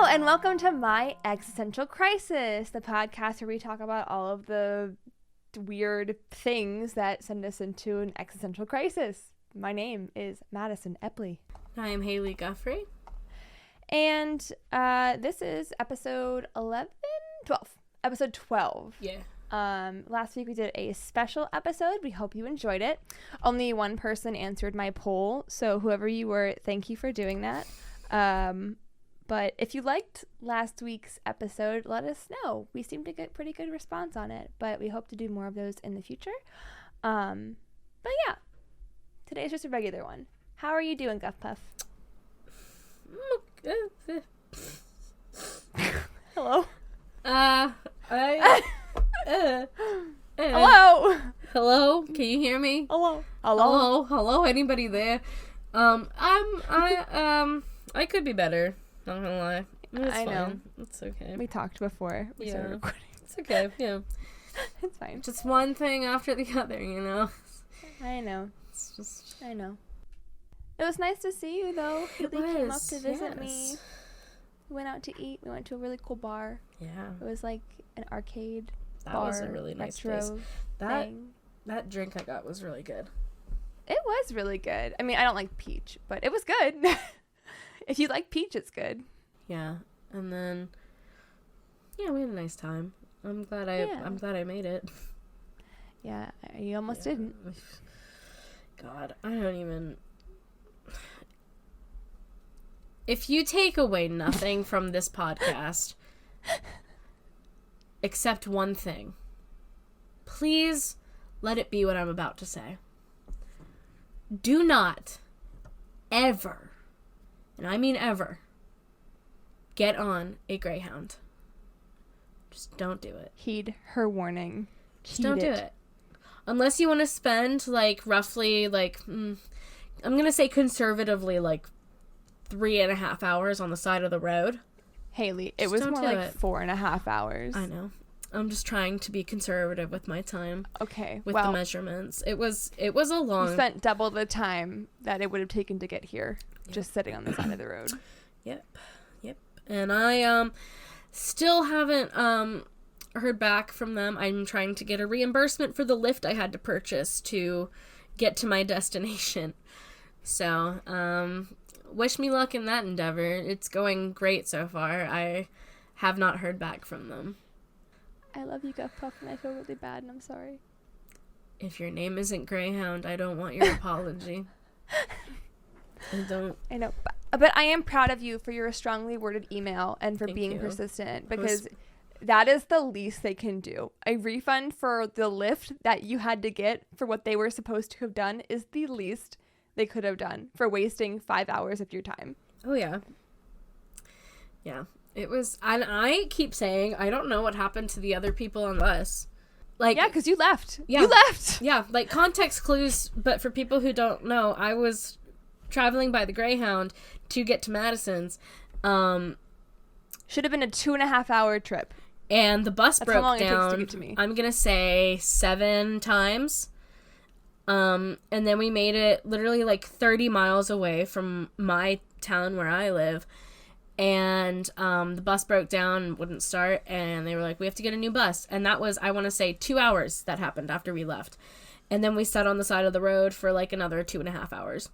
Hello, and welcome to My Existential Crisis, the podcast where we talk about all of the weird things that send us into an existential crisis. My name is Madison Epley. I'm Hailey Guthrie. And this is episode 12. Episode 12. Yeah. Last week we did a special episode. We hope you enjoyed it. Only one person answered my poll, so whoever you were, thank you for doing that. But if you liked last week's episode, let us know. We seem to get pretty good response on it, but we hope to do more of those in the future. But yeah, today's just a regular one. How are you doing, Guff Puff? Hello? Hello? Hello? Can you hear me? Hello? Hello? Anybody there? I could be better. Not gonna lie. It's I fine. know. It's okay. We talked before we started recording. It's okay. Yeah. It's fine. Just one thing after the other, you know? I know. It's just... I know. It was nice to see you, though. You came up to visit me. We went out to eat. We went to a really cool bar. Yeah. It was like an arcade That bar, was a really nice retro place. thing. That drink I got was really good. It was really good. I mean, I don't like peach, but it was good. If you like peach, it's good. Yeah. And then we had a nice time. I'm glad I made it. Yeah, you almost didn't. God, I don't even... If you take away nothing from this podcast, except one thing, please let it be what I'm about to say. Do not ever, and I mean ever, get on a Greyhound. Just don't do it. Heed her warning. Just don't do it. Unless you want to spend, roughly, I'm going to say conservatively, 3.5 hours on the side of the road. Hailey, it was more like 4.5 hours. I know. I'm just trying to be conservative with my time. Okay. With the measurements. It was a long... You spent double the time that it would have taken to get here, just sitting on the side of the road. Yep. And I still haven't heard back from them. I'm trying to get a reimbursement for the lift I had to purchase to get to my destination. So, wish me luck in that endeavor. It's going great so far. I have not heard back from them. I love you, Guff Puff, and I feel really bad, and I'm sorry. If your name isn't Greyhound, I don't want your apology. I know. But I am proud of you for your strongly worded email and for being persistent, because that is the least they can do. A refund for the lift that you had to get for what they were supposed to have done is the least they could have done for wasting 5 hours of your time. Oh, yeah. Yeah. It was, and I keep saying, I don't know what happened to the other people on the bus. Yeah, because you left. Yeah. You left. Yeah, context clues, but for people who don't know, I was traveling by the Greyhound to get to Madison's. Should have been a 2.5 hour trip. And the bus broke down. That's how long it takes to get to me. I'm going to say 7 times. And then we made it literally 30 miles away from my town where I live. And the bus broke down and wouldn't start. And they were like, we have to get a new bus. And that was, I want to say, 2 hours that happened after we left. And then we sat on the side of the road for another 2.5 hours.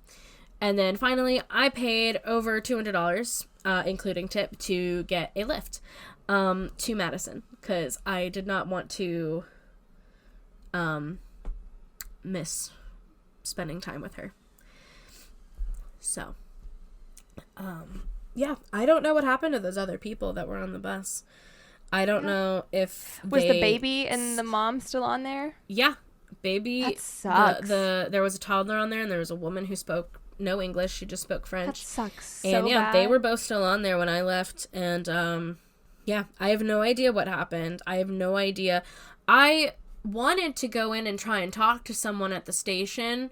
And then finally, I paid over $200, including tip, to get a lift to Madison. Because I did not want to miss spending time with her. So, yeah, I don't know what happened to those other people that were on the bus. I don't know if Was the baby and the mom still on there? Yeah, baby. That sucks. There was a toddler on there, and there was a woman who spoke no English. She just spoke French. That sucks so and yeah, bad. They were both still on there when I left, and yeah, I have no idea what happened. I have no idea. I wanted to go in and try and talk to someone at the station,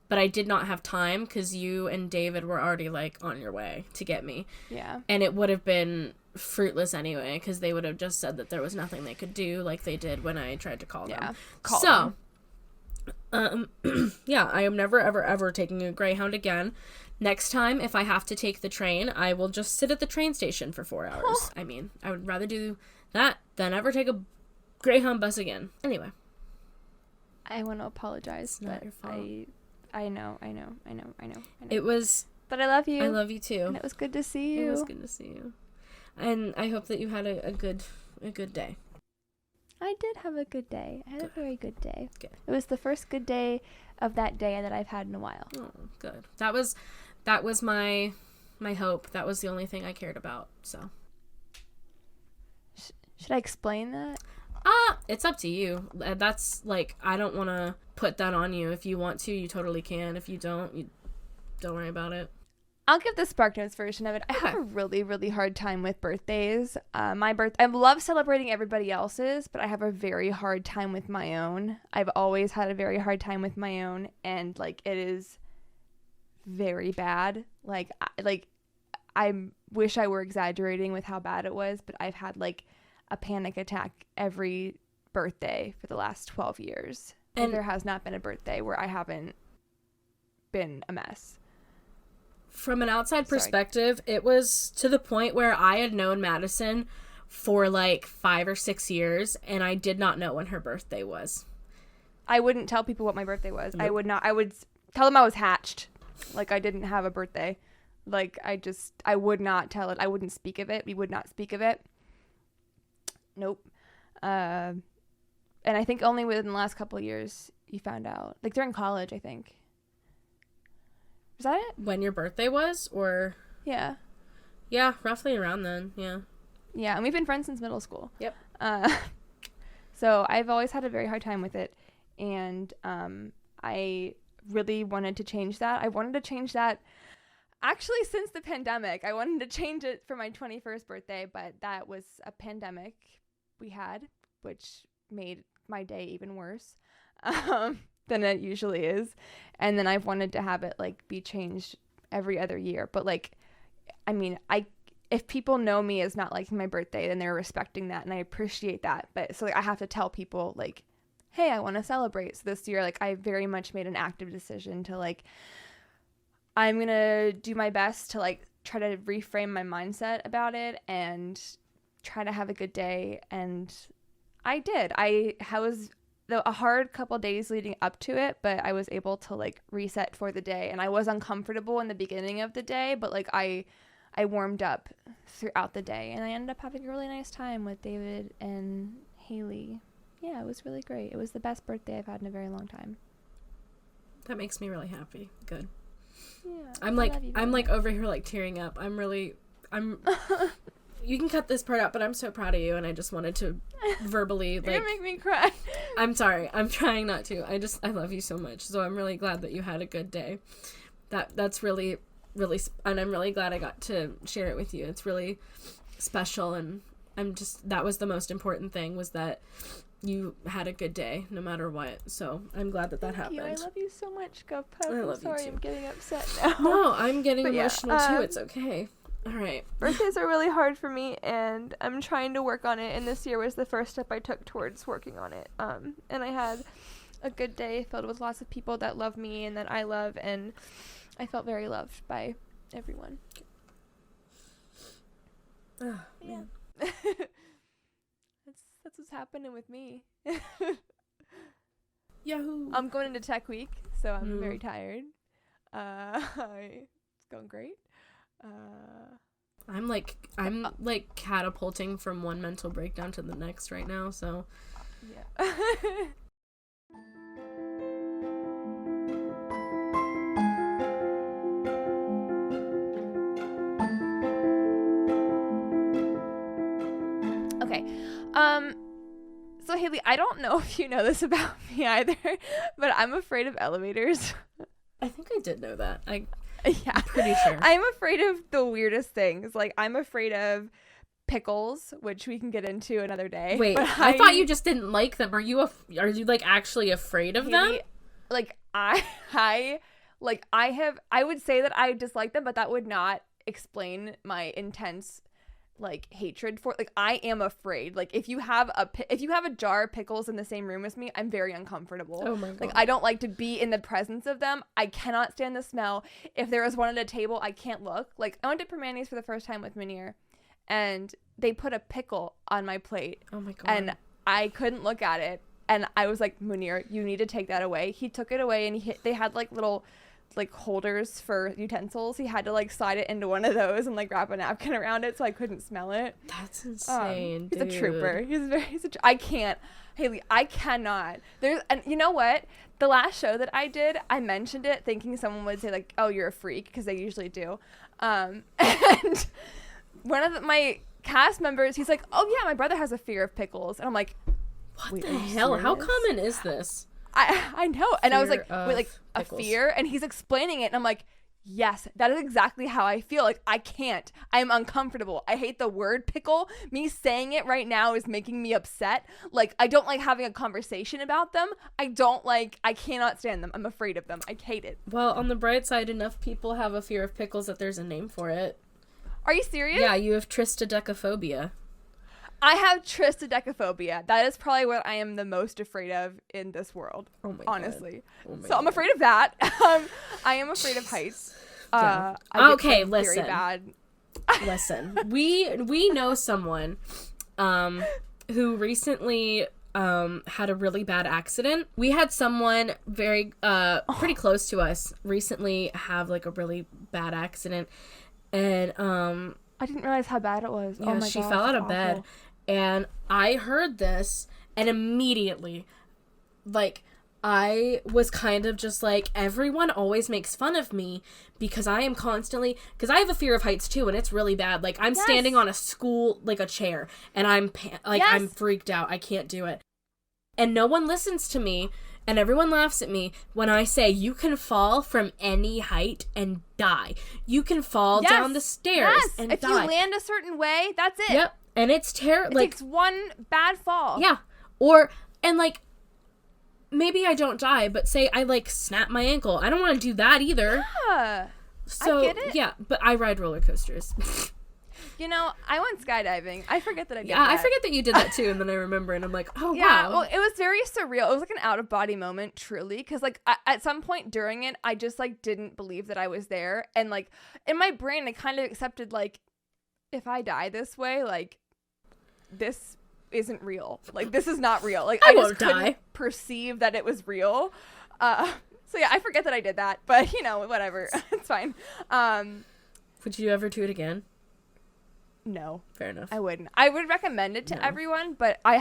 but I did not have time because you and David were already on your way to get me. Yeah. And it would have been fruitless anyway because they would have just said that there was nothing they could do like they did when I tried to call them. So, yeah, I am never, ever, ever taking a Greyhound again. Next time, if I have to take the train, I will just sit at the train station for 4 hours. I mean, I would rather do that than ever take a Greyhound bus again. Anyway. I want to apologize, It's not but your fault. I know. It was... But I love you. I love you too. And it was good to see you. It was good to see you. And I hope that you had a good day. I did have a good day. I had a very good day. Good. It was the first good day of that day that I've had in a while. Oh, good. That was my hope. That was the only thing I cared about. So. Should I explain that? It's up to you. That's like, I don't want to put that on you. If you want to, you totally can. If you don't worry about it. I'll give the Spark Notes version of it. I have a really, really hard time with birthdays. I love celebrating everybody else's, but I have a very hard time with my own. I've always had a very hard time with my own, and like it is very bad. I wish I were exaggerating with how bad it was, but I've had like a panic attack every birthday for the last 12 years. And there has not been a birthday where I haven't been a mess. From an outside perspective, it was to the point where I had known Madison for like 5 or 6 years, and I did not know when her birthday was. I wouldn't tell people what my birthday was. Nope. I would tell them I was hatched. Like I didn't have a birthday. Like I would not tell it. I wouldn't speak of it. We would not speak of it. Nope. And I think only within the last couple of years you found out. Like during college, I think. Was that it? When your birthday was, or? Yeah. Yeah, roughly around then, yeah. Yeah, and we've been friends since middle school. Yep. So I've always had a very hard time with it, and I really wanted to change that. I wanted to change that actually since the pandemic. I wanted to change it for my 21st birthday, but that was a pandemic we had, which made my day even worse. Than it usually is. And then I've wanted to have it like be changed every other year. But like, I mean, if people know me as not liking my birthday, then they're respecting that, and I appreciate that. But so like, I have to tell people like, hey, I want to celebrate. So this year, like I very much made an active decision to like, I'm going to do my best to like try to reframe my mindset about it and try to have a good day. And I did. I was a hard couple days leading up to it, but I was able to like reset for the day, and I was uncomfortable in the beginning of the day, but like I warmed up throughout the day, and I ended up having a really nice time with David and Hailey. Yeah, it was really great. It was the best birthday I've had in a very long time. That makes me really happy. Good. Yeah. I'm like over here like tearing up. I'm you can cut this part out, but I'm so proud of you, and I just wanted to verbally like... You're gonna make me cry. I'm sorry. I'm trying not to. I love you so much, so I'm really glad that you had a good day. That's really, really... And I'm really glad I got to share it with you. It's really special, and that was the most important thing, was that you had a good day, no matter what. So I'm glad that happened. Thank you. I love you so much, GovPuff. I'm sorry, you too. I'm getting upset now. No, I'm getting But emotional too. It's okay. All right. Birthdays are really hard for me, and I'm trying to work on it, and this year was the first step I took towards working on it. And I had a good day filled with lots of people that love me and that I love, and I felt very loved by everyone. Oh, yeah. That's what's happening with me. Yahoo! I'm going into Tech Week, so I'm very tired. It's going great. I'm like catapulting from one mental breakdown to the next right now, so yeah. Okay. So Hailey, I don't know if you know this about me either, but I'm afraid of elevators. I think I did know that. Yeah. I'm pretty sure. I'm afraid of the weirdest things. Like, I'm afraid of Pickles, which we can get into another day. Wait, I thought you just didn't like them. Are you like actually afraid of them? Like, I would say that I dislike them, but that would not explain my intense like hatred for, like, I am afraid. Like, if you have a jar of pickles in the same room as me, I'm very uncomfortable. Oh my God. Like, I don't like to be in the presence of them. I cannot stand the smell. If there was one at a table, I can't look. Like, I went to Permanis for the first time with Munir, and they put a pickle on my plate. Oh my God. And I couldn't look at it. And I was like, Munir, you need to take that away. He took it away, and they had like little like holders for utensils. He had to like slide it into one of those and like wrap a napkin around it so I couldn't smell it. That's insane. He's a trooper. I can't, Hailey, I cannot. And you know what? The last show that I did, I mentioned it thinking someone would say like, oh, you're a freak, because they usually do. And one of my cast members, he's like, oh yeah, my brother has a fear of pickles. And I'm like, what the hell? How common is this? I know. And I was like, wait, like pickles. A fear? And he's explaining it, and I'm like, yes, that is exactly how I feel. Like, I can't. I'm uncomfortable. I hate the word pickle. Me saying it right now is making me upset. Like, I don't like having a conversation about them. I cannot stand them. I'm afraid of them. I hate it. Well, on the bright side, enough people have a fear of pickles that there's a name for it. Are you serious? Yeah, you have tristodecaphobia. I have tristodecaphobia. That is probably what I am the most afraid of in this world. Oh my honestly. God. Oh my God. I'm afraid of that. I am afraid of heights. Yeah. Okay, listen. Very bad. Listen. We know someone who recently had a really bad accident. We had someone very pretty close to us recently have like a really bad accident, and I didn't realize how bad it was. Yeah, oh my she gosh, fell out of awful. bed, and I heard this, and immediately, like, I was kind of just like, everyone always makes fun of me because I am constantly, because I have a fear of heights too, and it's really bad. Like, I'm standing on a school, like a chair, and I'm I'm freaked out. I can't do it. And no one listens to me, and everyone laughs at me when I say you can fall from any height and die. You can fall down the stairs and die. If you land a certain way, that's it. Yep. And it's terrible. It takes one bad fall. Yeah. And like, maybe I don't die, but say I like snap my ankle. I don't want to do that either. Yeah. So, I get it. Yeah, but I ride roller coasters. You know, I went skydiving. I forget that I did that. Yeah, I forget that you did that too, and then I remember, and I'm like, oh, yeah, wow. Well, it was very surreal. It was like an out-of-body moment, truly, because, like, at some point during it, I just, like, didn't believe that I was there, and, like, in my brain, I kind of accepted, like, if I die this way, like, this isn't real. Like, this is not real. Like, I just couldn't perceive that it was real. So, yeah, I forget that I did that, but, you know, whatever. It's fine. Would you ever do it again? No. Fair enough. I wouldn't. I would recommend it to everyone, but I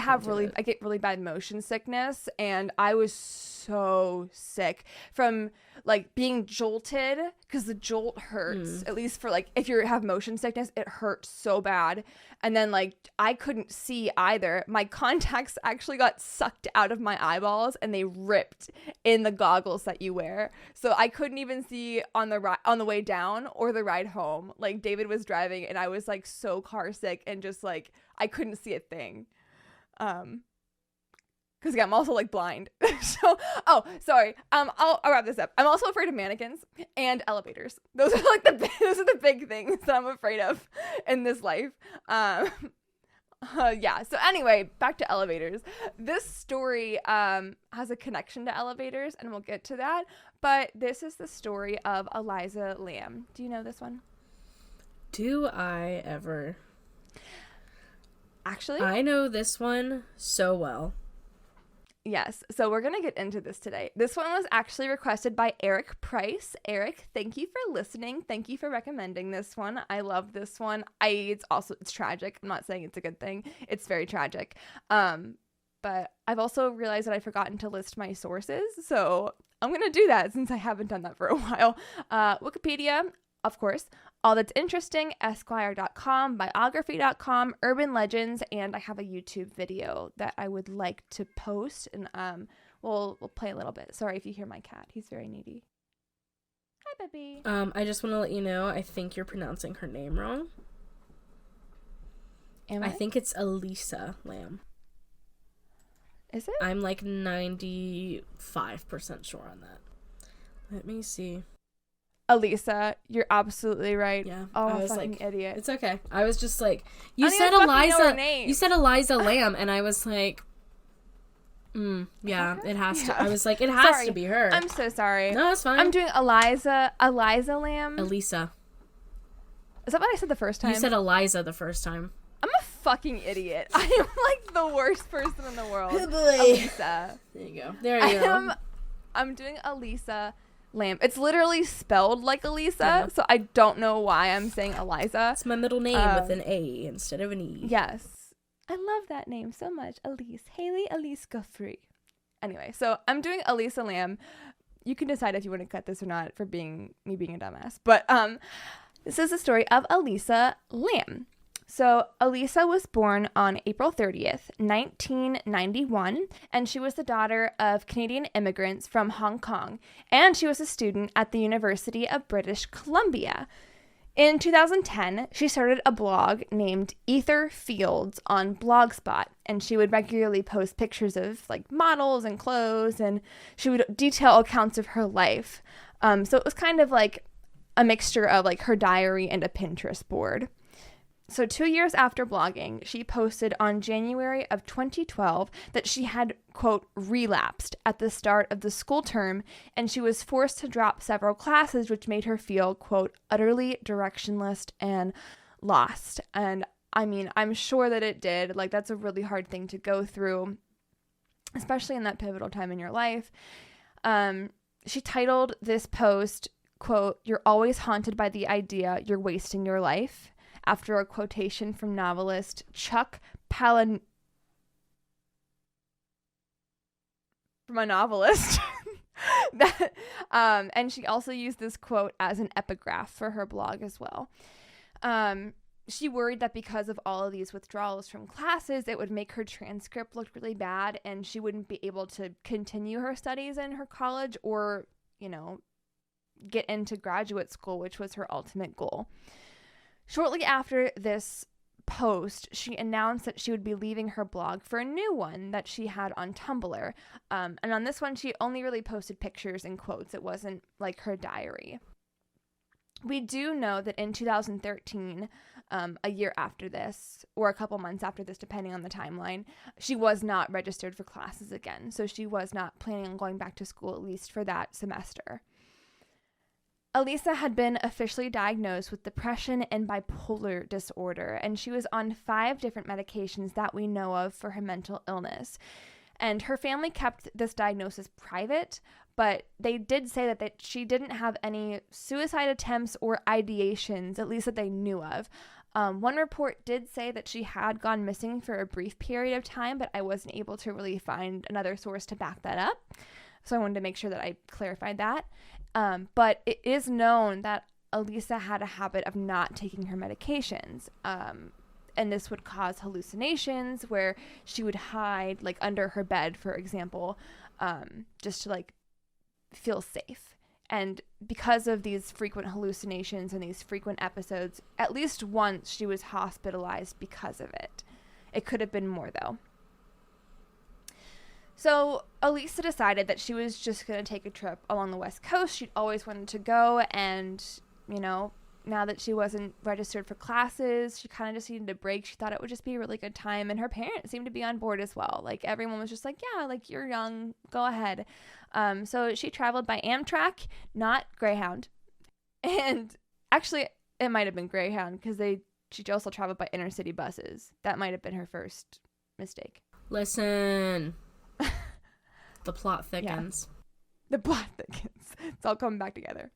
get really bad motion sickness, and I was so sick from like being jolted, because the jolt hurts. At least for like, if you have motion sickness, it hurts so bad. And then like, I couldn't see either. My contacts actually got sucked out of my eyeballs, and they ripped in the goggles that you wear. So I couldn't even see on the way down or the ride home. Like, David was driving, and I was like so car sick, and just like, I couldn't see a thing. Because I'm also like blind. So, sorry. I'll wrap this up. I'm also afraid of mannequins and elevators. Those are like the big things that I'm afraid of in this life. Yeah. So anyway, back to elevators. This story has a connection to elevators, and we'll get to that. But this is the story of Elisa Lam. Do you know this one? Do I ever? Actually, I know this one so well. Yes. So we're going to get into this today. This one was actually requested by Eric Price. Eric, thank you for listening. Thank you for recommending this one. I love this one. It's tragic. I'm not saying it's a good thing. It's very tragic. But I've also realized that I've forgotten to list my sources. So I'm going to do that since I haven't done that for a while. Wikipedia, of course, All That's Interesting, Esquire.com, Biography.com, Urban Legends, and I have a YouTube video that I would like to post, and we'll play a little bit. Sorry if you hear my cat. He's very needy. Hi, baby. I just want to let you know, I think you're pronouncing her name wrong. Am I? I think it's Elisa Lam. Is it? I'm like 95% sure on that. Let me see. Elisa, you're absolutely right. Yeah. Oh, I was fucking like, idiot. it's okay. I was just like, I you don't said even fucking know her Eliza. name. You said Elisa Lam, and I was like, yeah, it has to. I was like, it has to be her. I'm so sorry. No, it's fine. I'm doing Elisa Lam. Elisa. Is that what I said the first time? You said Eliza the first time. I'm a fucking idiot. I am like the worst person in the world. Oh boy. Elisa. There you go. There you go. I'm doing Elisa Lam. It's literally spelled like Elisa, Yeah. so I don't know why I'm saying Eliza. It's my middle name with an A instead of an E. Yes. I love that name so much. Elise. Hailey Elise Guthrie. Anyway, so I'm doing Elisa Lam. You can decide if you want to cut this or not for me being a dumbass. But this is the story of Elisa Lam. So Elisa was born on April 30th, 1991, and she was the daughter of Canadian immigrants from Hong Kong, and she was a student at the University of British Columbia. In 2010, she started a blog named Ether Fields on Blogspot, and she would regularly post pictures of like models and clothes, and she would detail accounts of her life. So it was kind of like a mixture of like her diary and a Pinterest board. So 2 years after blogging, she posted on January of 2012 that she had, quote, relapsed at the start of the school term, and she was forced to drop several classes, which made her feel, quote, utterly directionless and lost. And I mean, I'm sure that it did. Like, that's a really hard thing to go through, especially in that pivotal time in your life. She titled this post, quote, "You're always haunted by the idea you're wasting your life," after a quotation from novelist Chuck Palahniuk. From a novelist. And she also used this quote as an epigraph for her blog as well. She worried that because of all of these withdrawals from classes, it would make her transcript look really bad and she wouldn't be able to continue her studies in her college or, you know, get into graduate school, which was her ultimate goal. Shortly after this post, she announced that she would be leaving her blog for a new one that she had on Tumblr. And on this one, she only really posted pictures and quotes. It wasn't like her diary. We do know that in 2013, a year after this, or a couple months after this, depending on the timeline, she was not registered for classes again. So she was not planning on going back to school, at least for that semester. Elisa had been officially diagnosed with depression and bipolar disorder, and she was on 5 different medications that we know of for her mental illness. And her family kept this diagnosis private, but they did say that she didn't have any suicide attempts or ideations, at least that they knew of. One report did say that she had gone missing for a brief period of time, but I wasn't able to really find another source to back that up. So I wanted to make sure that I clarified that. But it is known that Elisa had a habit of not taking her medications. And this would cause hallucinations where she would hide like under her bed, for example, just to like feel safe. And because of these frequent hallucinations and these frequent episodes, at least once she was hospitalized because of it. It could have been more though. So Elisa decided that she was just going to take a trip along the West Coast. She'd always wanted to go, and, you know, now that she wasn't registered for classes, she kind of just needed a break. She thought it would just be a really good time, and her parents seemed to be on board as well. Like, everyone was just like, yeah, like, you're young, go ahead. So she traveled by Amtrak, not Greyhound. And actually, it might have been Greyhound, because she also traveled by intercity buses. That might have been her first mistake. Listen. The plot thickens. Yeah. The plot thickens. It's all coming back together.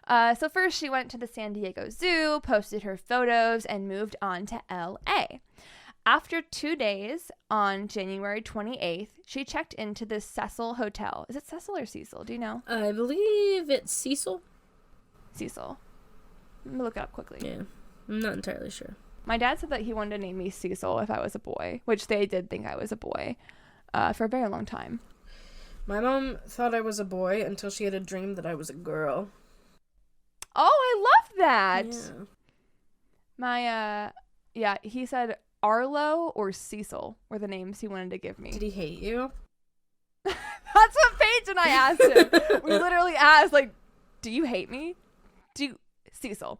So first she went to the San Diego Zoo, posted her photos, and moved on to LA. After 2 days, on January 28th, she checked into the Cecil Hotel. Is it Cecil or Cecil? Do you know? I believe it's Cecil. Cecil. Let me look it up quickly. Yeah, I'm not entirely sure. My dad said that he wanted to name me Cecil if I was a boy, which they did think I was a boy for a very long time. My mom thought I was a boy until she had a dream that I was a girl. Oh, I love that. Yeah. He said Arlo or Cecil were the names he wanted to give me. Did he hate you? That's what Paige and I asked him. We literally asked, like, do you hate me? Cecil.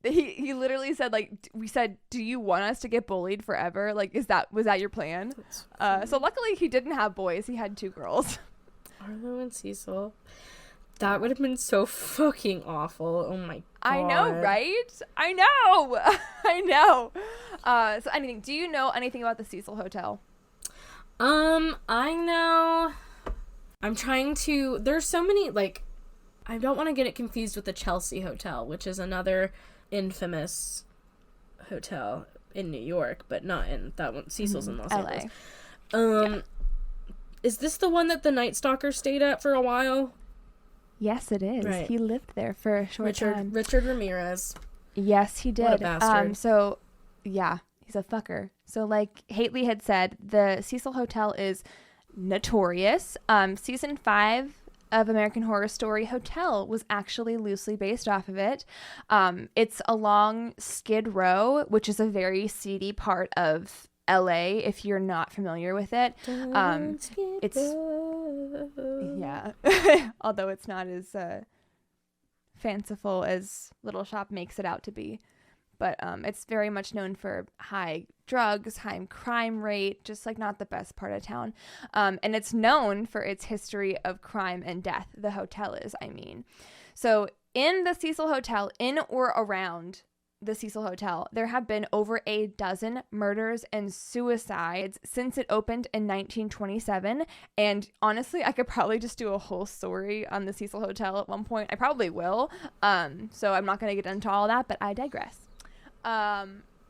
He literally said, like, we said, do you want us to get bullied forever? Like, was that your plan? So luckily he didn't have boys. He had 2 girls. Arlo and Cecil. That would have been so fucking awful. Oh my god. I know, right? I know. I know. So anything, do you know anything about the Cecil Hotel? I know. I'm trying to, there's so many, like, I don't want to get it confused with the Chelsea Hotel, which is another infamous hotel in New York, but not in that one. Cecil's in Los Angeles. Yeah. Is this the one that the Night Stalker stayed at for a while? Yes, it is. Right. He lived there for a short time. Richard Ramirez. Yes, he did. What a bastard. So, yeah, he's a fucker. So, like Hailey had said, the Cecil Hotel is notorious. Season 5 of American Horror Story Hotel was actually loosely based off of it. It's along Skid Row, which is a very seedy part of LA if you're not familiar with it. It's yeah. Although it's not as fanciful as Little Shop makes it out to be. But it's very much known for high drugs, high crime rate, just like not the best part of town. And it's known for its history of crime and death. The hotel is, I mean. So in the Cecil Hotel, in or around the Cecil Hotel, there have been over a dozen murders and suicides since it opened in 1927. And honestly, I could probably just do a whole story on the Cecil Hotel at one point. I probably will. So I'm not going to get into all that, but I digress.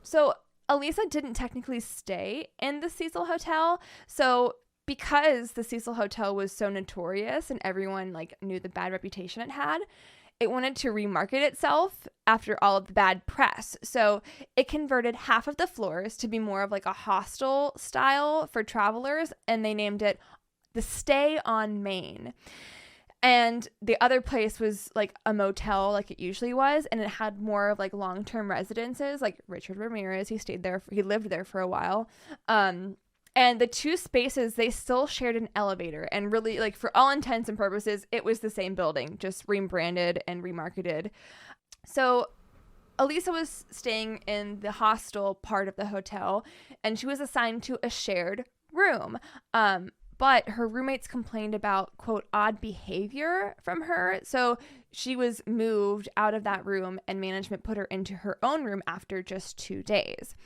So Elisa didn't technically stay in the Cecil Hotel. So because the Cecil Hotel was so notorious and everyone like knew the bad reputation it had, it wanted to remarket itself after all of the bad press. So it converted half of the floors to be more of like a hostel style for travelers, and they named it the Stay on Main. And the other place was like a motel like it usually was, and it had more of like long-term residences, like Richard Ramirez, he lived there for a while. And the 2 spaces, they still shared an elevator, and really, like, for all intents and purposes, it was the same building, just rebranded and remarketed. So Elisa was staying in the hostel part of the hotel, and she was assigned to a shared room. But her roommates complained about, quote, odd behavior from her. So she was moved out of that room, and management put her into her own room after just 2 days.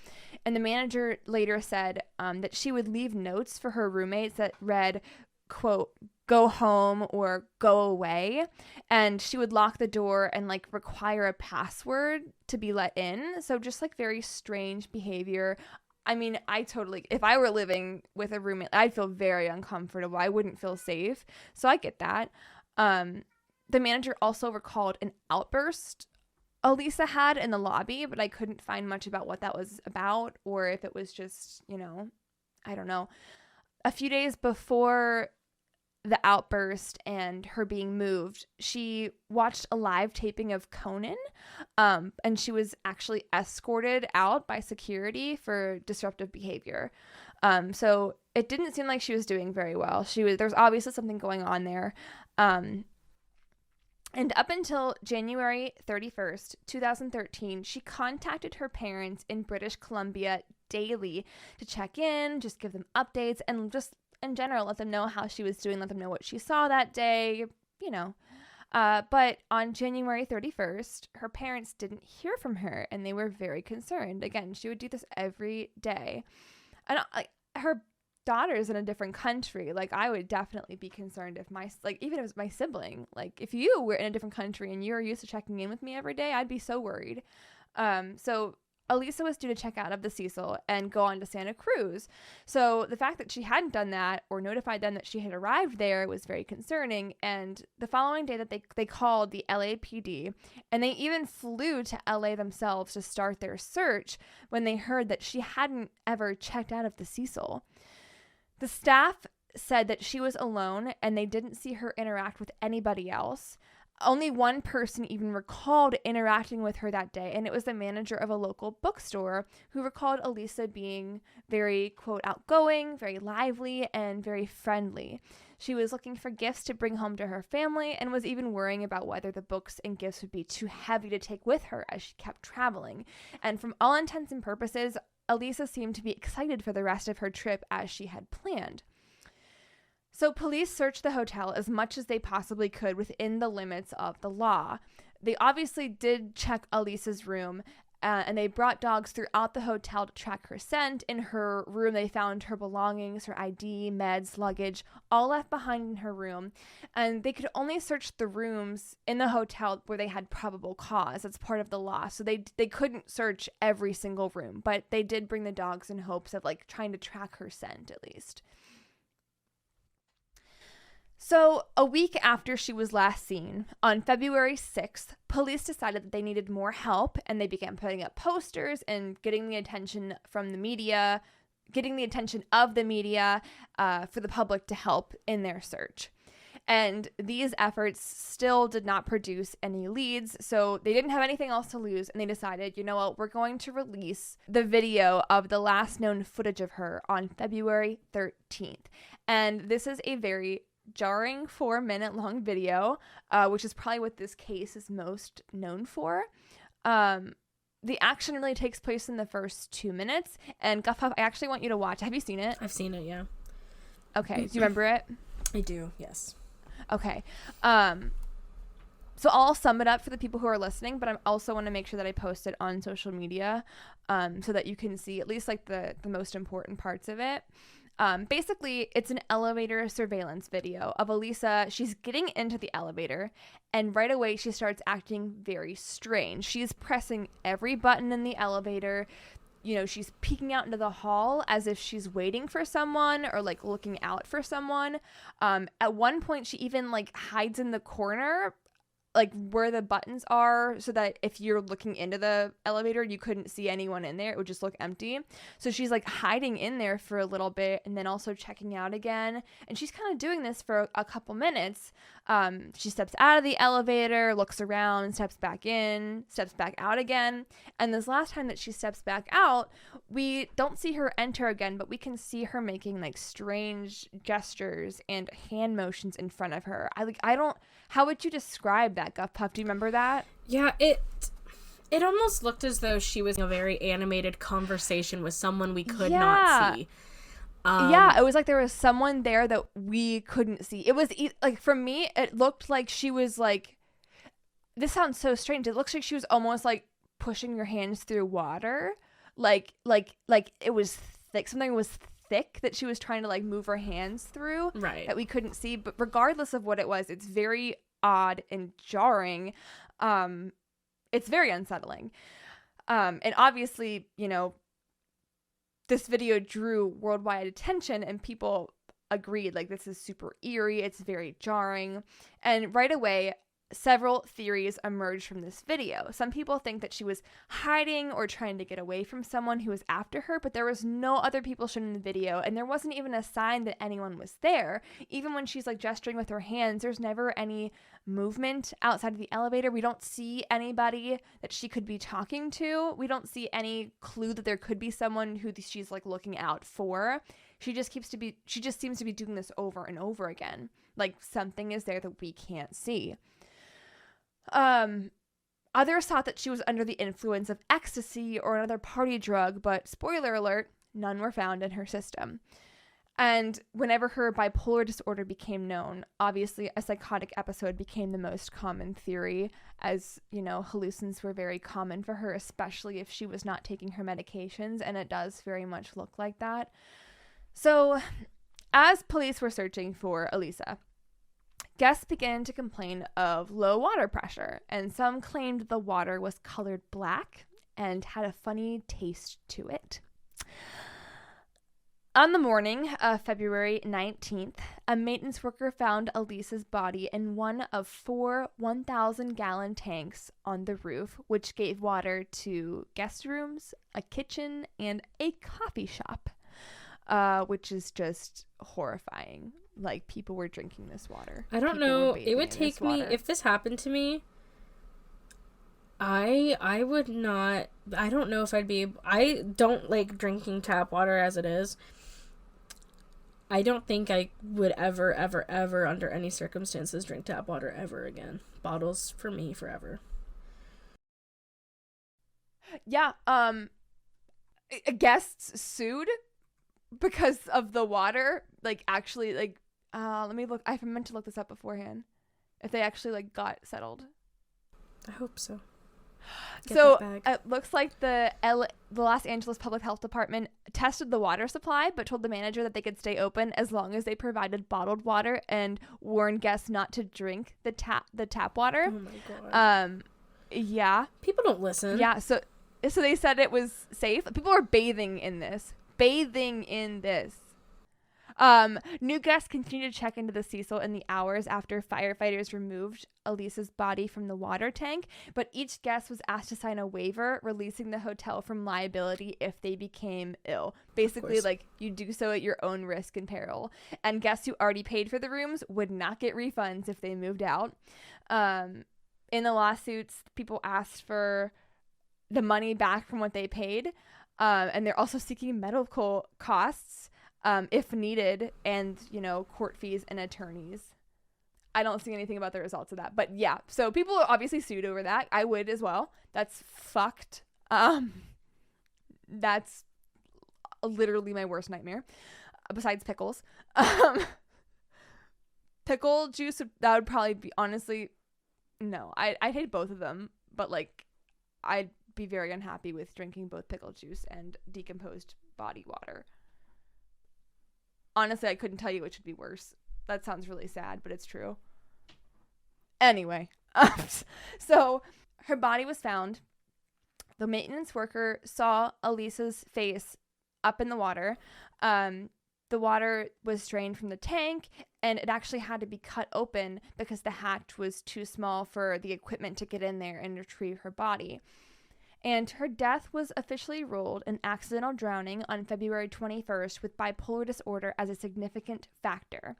And the manager later said that she would leave notes for her roommates that read, quote, go home or go away. And she would lock the door and like require a password to be let in. So just like very strange behavior. I mean, if I were living with a roommate, I'd feel very uncomfortable. I wouldn't feel safe. So I get that. The manager also recalled an outburst Elisa had in the lobby, but I couldn't find much about what that was about, or if it was just, I don't know. A few days before the outburst and her being moved, she watched a live taping of Conan, and she was actually escorted out by security for disruptive behavior. So it didn't seem like she was doing very well. There's obviously something going on there. And up until January 31st, 2013, she contacted her parents in British Columbia daily to check in, just give them updates, and just in general let them know how she was doing, let them know what she saw that day, But on January 31st, her parents didn't hear from her, and they were very concerned. Again, she would do this every day. And her daughter's in a different country. Like, I would definitely be concerned if even if it was my sibling, like if you were in a different country and you're used to checking in with me every day, I'd be so worried. So Elisa was due to check out of the Cecil and go on to Santa Cruz. So the fact that she hadn't done that or notified them that she had arrived there was very concerning. And the following day that they called the LAPD, and they even flew to LA themselves to start their search when they heard that she hadn't ever checked out of the Cecil. The staff said that she was alone and they didn't see her interact with anybody else. Only one person even recalled interacting with her that day, and it was the manager of a local bookstore who recalled Elisa being very, quote, outgoing, very lively, and very friendly. She was looking for gifts to bring home to her family and was even worrying about whether the books and gifts would be too heavy to take with her as she kept traveling. And from all intents and purposes, Elisa seemed to be excited for the rest of her trip as she had planned. So police searched the hotel as much as they possibly could within the limits of the law. They obviously did check Elisa's room, and they brought dogs throughout the hotel to track her scent. In her room, they found her belongings, her ID, meds, luggage, all left behind in her room. And they could only search the rooms in the hotel where they had probable cause. That's part of the law. So they couldn't search every single room, but they did bring the dogs in hopes of like trying to track her scent at least. So, a week after she was last seen, on February 6th, police decided that they needed more help, and they began putting up posters and getting the attention from the media, getting the attention of the media for the public to help in their search. And these efforts still did not produce any leads, so they didn't have anything else to lose, and they decided, you know what, we're going to release the video of the last known footage of her on February 13th. And this is a very jarring 4-minute long video, which is probably what this case is most known for. The action really takes place in the first 2 minutes, and Guff Puff, I actually want you to watch. Have you seen it? I've seen it, yeah. Okay, do you remember it? I do, yes. Okay. So I'll sum it up for the people who are listening, but I also want to make sure that I post it on social media so that you can see at least like the most important parts of it. Basically, it's an elevator surveillance video of Elisa. She's getting into the elevator, and right away she starts acting very strange. She's pressing every button in the elevator. You know, she's peeking out into the hall as if she's waiting for someone or like looking out for someone. At one point, she even like hides in the corner, like where the buttons are, so that if you're looking into the elevator, you couldn't see anyone in there. It would just look empty. So she's like hiding in there for a little bit and then also checking out again. And she's kind of doing this for a couple minutes. She steps out of the elevator, looks around, steps back in, steps back out again. And this last time that she steps back out, we don't see her enter again, but we can see her making like strange gestures and hand motions in front of her. How would you describe that, Guff Puff? Do you remember that? Yeah, it almost looked as though she was in a very animated conversation with someone we could not see. Yeah, it was like there was someone there that we couldn't see. It was like, for me, it looked like she was like, this sounds so strange. It looks like she was almost like pushing her hands through water. Like it was thick. Something was thick that she was trying to like move her hands through. Right. That we couldn't see. But regardless of what it was, it's very odd and jarring. It's very unsettling. And obviously, you know, this video drew worldwide attention and people agreed, like, this is super eerie, it's very jarring. And right away, several theories emerged from this video. Some people think that she was hiding or trying to get away from someone who was after her, but there was no other people shown in the video, and there wasn't even a sign that anyone was there. Even when she's like gesturing with her hands, there's never any movement outside of the elevator. We don't see anybody that she could be talking to. We don't see any clue that there could be someone who she's like looking out for. She just seems to be doing this over and over again. Like something is there that we can't see. Others thought that she was under the influence of ecstasy or another party drug, but spoiler alert, none were found in her system. And whenever her bipolar disorder became known, obviously a psychotic episode became the most common theory, as, you know, hallucins were very common for her, especially if she was not taking her medications, and it does very much look like that. So, as police were searching for Elisa, guests began to complain of low water pressure, and some claimed the water was colored black and had a funny taste to it. On the morning of February 19th, a maintenance worker found Elisa's body in one of 4 1,000-gallon tanks on the roof, which gave water to guest rooms, a kitchen, and a coffee shop, which is just horrifying. like people were drinking this water. I don't People know. were bathing It would in take this me, water. if this happened to me, I would not, I don't know if I'd be able, I don't like drinking tap water as it is. I don't think I would ever, ever, ever, under any circumstances, drink tap water ever again. Bottles for me forever. Yeah, guests sued because of the water. Like, actually, like, let me look. I meant to look this up beforehand. If they actually, like, got settled. I hope so. So it looks like the Los Angeles Public Health Department tested the water supply, but told the manager that they could stay open as long as they provided bottled water and warned guests not to drink the tap water. Oh my god. Yeah. People don't listen. Yeah. So they said it was safe. People are bathing in this. New guests continued to check into the Cecil in the hours after firefighters removed Elisa's body from the water tank, but each guest was asked to sign a waiver releasing the hotel from liability if they became ill. Basically, like, you do so at your own risk and peril. And guests who already paid for the rooms would not get refunds if they moved out. In the lawsuits, people asked for the money back from what they paid, and they're also seeking medical costs if needed, and, you know, court fees and attorneys. I don't see anything about the results of that, but yeah, so people are obviously sued over that. I would as well. That's fucked. That's literally my worst nightmare, besides pickles. Pickle juice, that would probably be, honestly, no, I'd hate both of them, but, like, I'd be very unhappy with drinking both pickle juice and decomposed body water. Honestly, I couldn't tell you which would be worse. That sounds really sad, but it's true. Anyway, so her body was found. The maintenance worker saw Elisa's face up in the water. The water was drained from the tank, and it actually had to be cut open because the hatch was too small for the equipment to get in there and retrieve her body. And her death was officially ruled an accidental drowning on February 21st with bipolar disorder as a significant factor.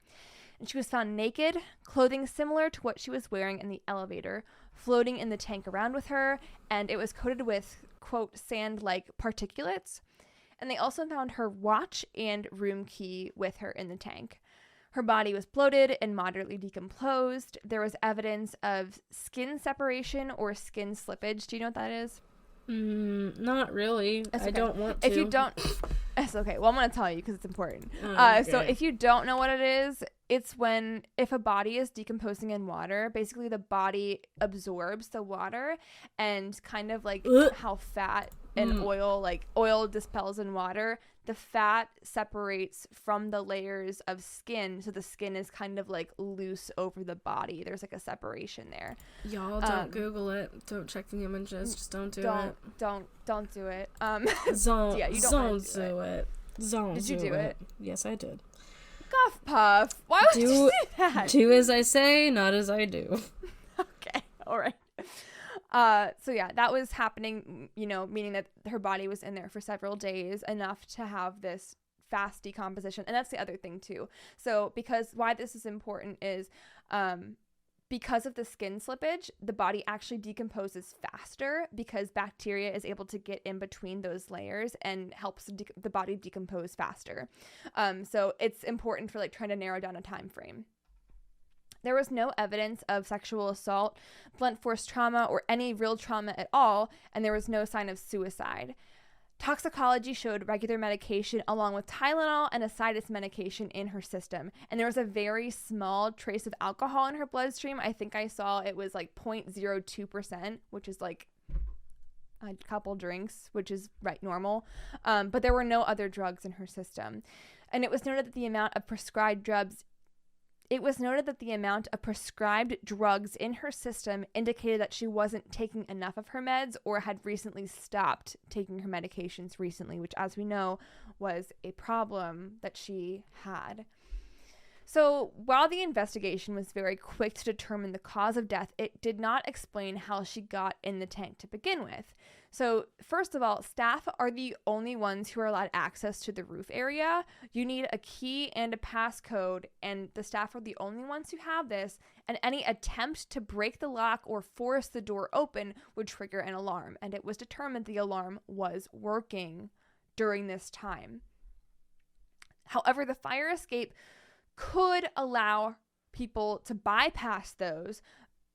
And she was found naked, clothing similar to what she was wearing in the elevator, floating in the tank around with her, and it was coated with, quote, sand-like particulates. And they also found her watch and room key with her in the tank. Her body was bloated and moderately decomposed. There was evidence of skin separation or skin slippage. Do you know what that is? Not really. Okay. I don't want to. If you don't, it's okay. Well, I'm going to tell you because it's important. Okay. So if you don't know what it is, it's if a body is decomposing in water, basically the body absorbs the water, and kind of like how fat and oil dispels in water, the fat separates from the layers of skin, so the skin is kind of like loose over the body. There's like a separation there. Y'all don't Google it. Don't check the images. Just don't do it. Don't do it. Don't yeah, you don't do it. Did you do it? Yes, I did. Guff puff. Why would you do that? Do as I say, not as I do. Okay. All right. So yeah, that was happening, you know, meaning that her body was in there for several days, enough to have this fast decomposition. And that's the other thing too. So why this is important is, because of the skin slippage, the body actually decomposes faster because bacteria is able to get in between those layers and helps the body decompose faster. So it's important for like trying to narrow down a time frame. There was no evidence of sexual assault, blunt force trauma, or any real trauma at all, and there was no sign of suicide. Toxicology showed regular medication along with Tylenol and a sinus medication in her system, and there was a very small trace of alcohol in her bloodstream. I think I saw it was like 0.02%, which is like a couple drinks, which is normal. But there were no other drugs in her system, and it was noted that the amount of prescribed drugs in her system indicated that she wasn't taking enough of her meds or had recently stopped taking her medications recently, which, as we know, was a problem that she had. So while the investigation was very quick to determine the cause of death, it did not explain how she got in the tank to begin with. So first of all, staff are the only ones who are allowed access to the roof area. You need a key and a passcode, and the staff are the only ones who have this, and any attempt to break the lock or force the door open would trigger an alarm, and it was determined the alarm was working during this time. However, the fire escape could allow people to bypass those,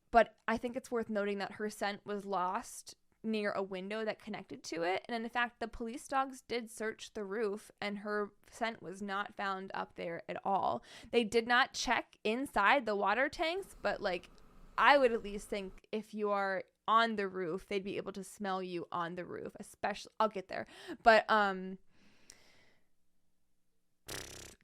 but I think it's worth noting that her scent was lost near a window that connected to it, and in fact the police dogs did search the roof and her scent was not found up there at all. They did not check inside the water tanks, but like I would at least think if you are on the roof they'd be able to smell you on the roof, especially I'll get there. But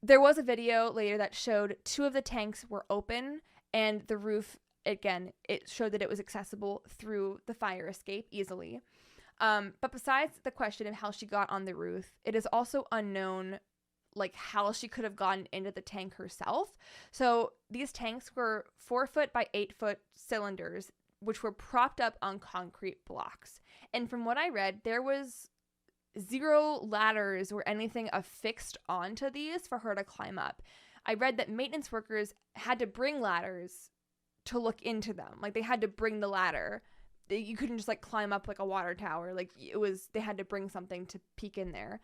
there was a video later that showed 2 of the tanks were open, and the roof, again, it showed that it was accessible through the fire escape easily. But besides the question of how she got on the roof, it is also unknown like how she could have gotten into the tank herself. So these tanks were 4-foot by 8-foot cylinders, which were propped up on concrete blocks. And from what I read, there was 0 ladders or anything affixed onto these for her to climb up. I read that maintenance workers had to bring ladders to look into them. Like they had to bring the ladder. You couldn't just like climb up like a water tower. Like they had to bring something to peek in there.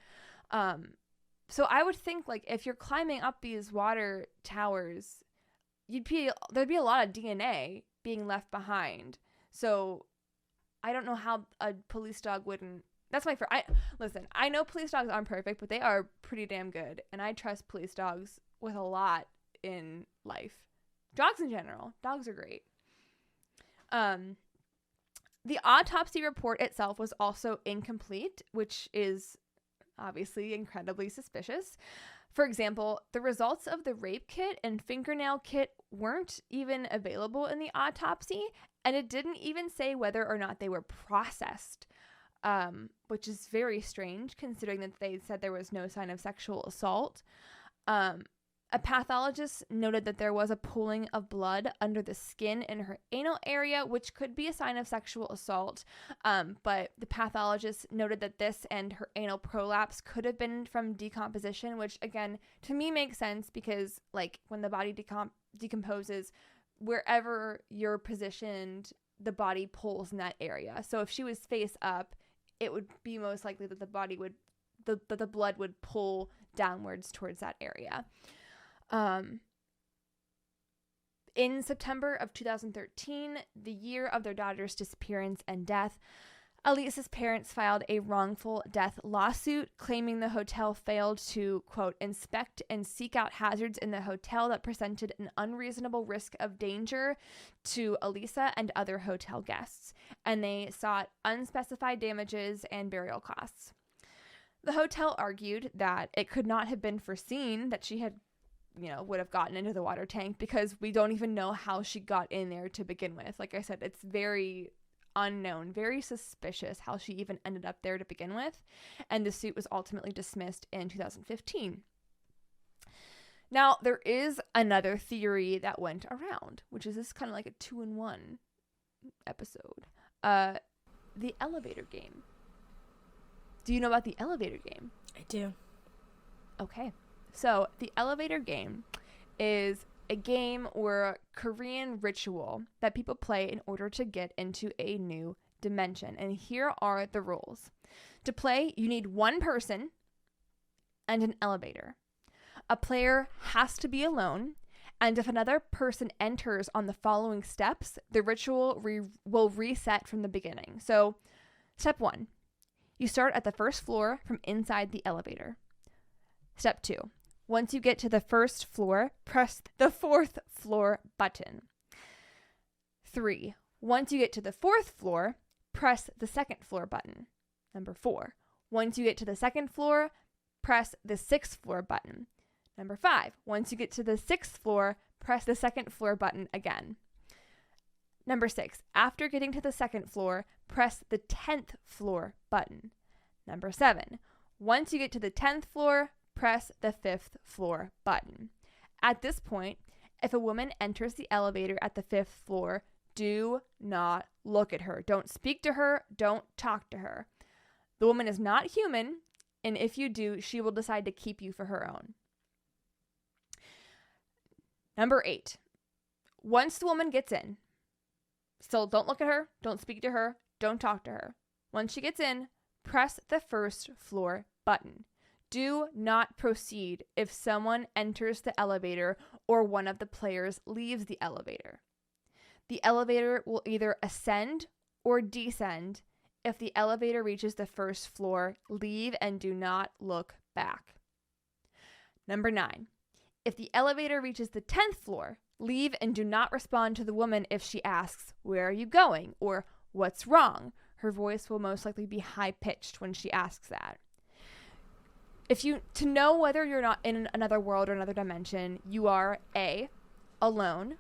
So I would think like if you're climbing up these water towers, there'd be a lot of DNA being left behind. So I don't know how a police dog wouldn't. That's my listen, I know police dogs aren't perfect, but they are pretty damn good. And I trust police dogs with a lot in life. Dogs in general. Dogs are great. The autopsy report itself was also incomplete, which is obviously incredibly suspicious. For example, the results of the rape kit and fingernail kit weren't even available in the autopsy, and it didn't even say whether or not they were processed. Which is very strange considering that they said there was no sign of sexual assault. A pathologist noted that there was a pooling of blood under the skin in her anal area, which could be a sign of sexual assault. But the pathologist noted that this and her anal prolapse could have been from decomposition, which again, to me makes sense because like when the body decomposes, wherever you're positioned, the body pulls in that area. So if she was face up, it would be most likely that the blood would pull downwards towards that area. In September of 2013, the year of their daughter's disappearance and death, Elisa's parents filed a wrongful death lawsuit claiming the hotel failed to, quote, inspect and seek out hazards in the hotel that presented an unreasonable risk of danger to Elisa and other hotel guests, and they sought unspecified damages and burial costs. The hotel argued that it could not have been foreseen that she had, would have gotten into the water tank because we don't even know how she got in there to begin with. Like I said, it's very unknown, very suspicious how she even ended up there to begin with, and the suit was ultimately dismissed in 2015. Now, there is another theory that went around, which is this kind of like a 2-in-1 episode. The elevator game. Do you know about the elevator game? I do. Okay. So, the elevator game is a game or Korean ritual that people play in order to get into a new dimension. And here are the rules. To play, you need one person and an elevator. A player has to be alone, and if another person enters on the following steps, the ritual will reset from the beginning. So, step 1, you start at the first floor from inside the elevator. Step 2, once you get to the first floor, press the 4th floor button. 3, once you get to the 4th floor, press the 2nd floor button. Number 4, once you get to the 2nd floor, press the 6th floor button. Number 5, once you get to the 6th floor, press the 2nd floor button again. Number 6, after getting to the 2nd floor, press the 10th floor button. Number 7, once you get to the 10th floor, press the 5th floor button. At this point, if a woman enters the elevator at the 5th floor, do not look at her. Don't speak to her. Don't talk to her. The woman is not human, and if you do, she will decide to keep you for her own. Number 8. Once the woman gets in, still don't look at her, don't speak to her, don't talk to her. Once she gets in, press the 1st floor button. Do not proceed if someone enters the elevator or one of the players leaves the elevator. The elevator will either ascend or descend. If the elevator reaches the 1st floor, leave and do not look back. Number 9. If the elevator reaches the 10th floor, leave and do not respond to the woman if she asks, "Where are you going?" or "What's wrong?" Her voice will most likely be high-pitched when she asks that. To know whether you're not in another world or another dimension, you are A, alone,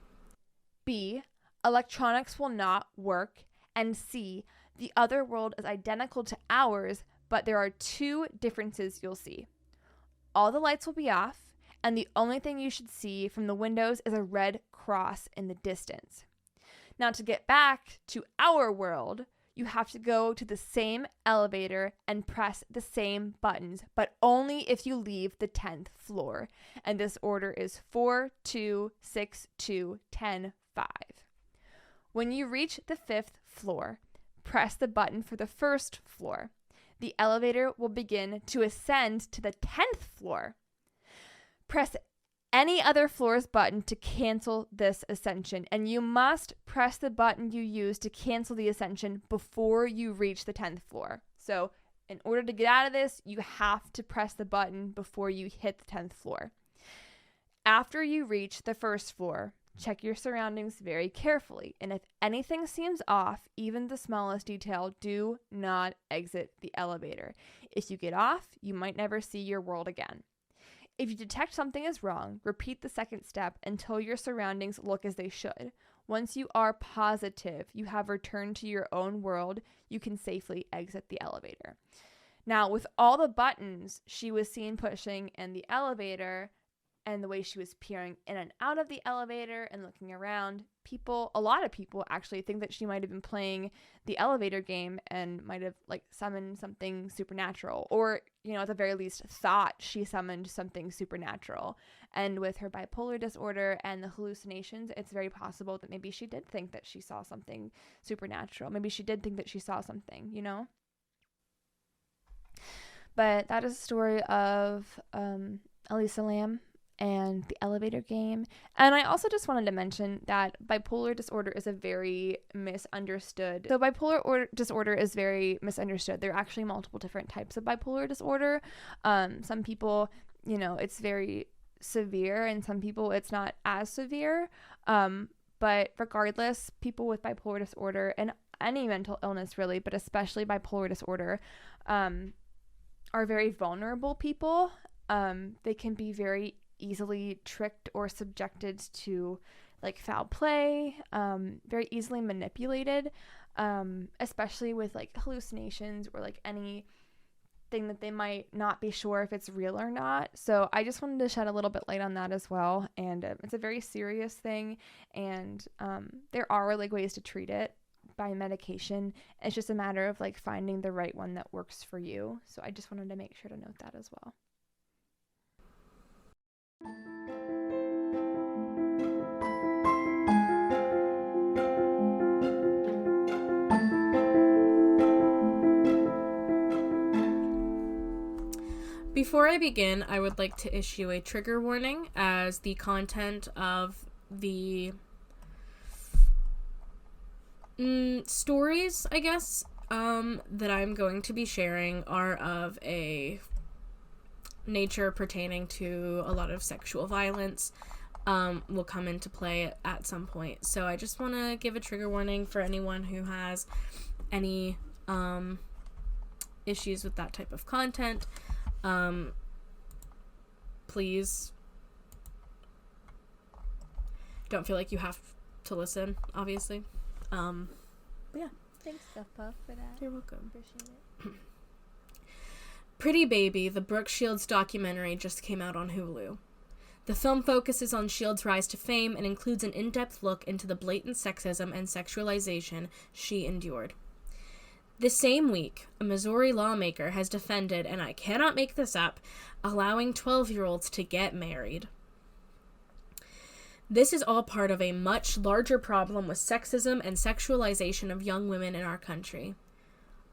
B, electronics will not work, and C, the other world is identical to ours, but there are 2 differences you'll see. All the lights will be off, and the only thing you should see from the windows is a red cross in the distance. Now, to get back to our world, you have to go to the same elevator and press the same buttons, but only if you leave the 10th floor. And this order is 4, 2, 6, 2, 10, 5. When you reach the 5th floor, press the button for the 1st floor. The elevator will begin to ascend to the 10th floor. Press any other floor's button to cancel this ascension, and you must press the button you use to cancel the ascension before you reach the 10th floor. So in order to get out of this, you have to press the button before you hit the 10th floor. After you reach the 1st floor, check your surroundings very carefully, and if anything seems off, even the smallest detail, do not exit the elevator. If you get off, you might never see your world again. If you detect something is wrong, repeat the 2nd step until your surroundings look as they should. Once you are positive you have returned to your own world, you can safely exit the elevator. Now, with all the buttons she was seen pushing in the elevator and the way she was peering in and out of the elevator and looking around, a lot of people actually think that she might have been playing the elevator game and might have summoned something supernatural, or at the very least thought she summoned something supernatural. And with her bipolar disorder and the hallucinations, it's very possible that maybe she did think that she saw something supernatural. Maybe she did think that she saw something, But that is a story of Elisa Lam and the elevator game. And I also just wanted to mention that bipolar disorder is very misunderstood. So bipolar disorder is very misunderstood. There are actually multiple different types of bipolar disorder. Some people, it's very severe, and some people it's not as severe. But regardless, people with bipolar disorder and any mental illness really, but especially bipolar disorder, are very vulnerable people. They can be very easily tricked or subjected to foul play, very easily manipulated, especially with hallucinations or anything that they might not be sure if it's real or not. So I just wanted to shed a little bit light on that as well. And it's a very serious thing, and there are ways to treat it by medication. It's just a matter of finding the right one that works for you. So I just wanted to make sure to note that as well. Before I begin, I would like to issue a trigger warning, as the content of the stories, I guess, that I'm going to be sharing are of a nature pertaining to a lot of sexual violence. Will come into play at some point. So I just want to give a trigger warning for anyone who has any issues with that type of content. Please don't feel like you have to listen, obviously. Yeah. Thanks, Stuff Puff, for that. You're welcome. Appreciate it. Pretty Baby, the Brooke Shields documentary, just came out on Hulu. The film focuses on Shield's rise to fame and includes an in-depth look into the blatant sexism and sexualization she endured. The same week, a Missouri lawmaker has defended, and I cannot make this up, allowing 12-year-olds to get married. This is all part of a much larger problem with sexism and sexualization of young women in our country.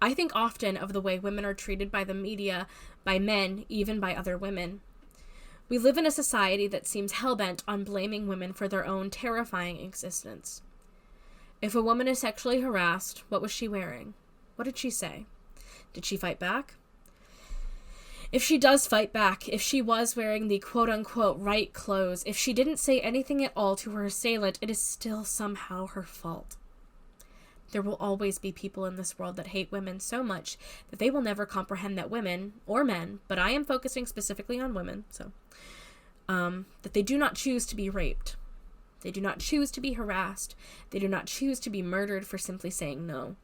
I think often of the way women are treated by the media, by men, even by other women. We live in a society that seems hell-bent on blaming women for their own terrifying existence. If a woman is sexually harassed, what was she wearing? What did she say? Did she fight back? If she does fight back, if she was wearing the quote-unquote right clothes, if she didn't say anything at all to her assailant, it is still somehow her fault. There will always be people in this world that hate women so much that they will never comprehend that women, or men, but I am focusing specifically on women, that they do not choose to be raped. They do not choose to be harassed. They do not choose to be murdered for simply saying no.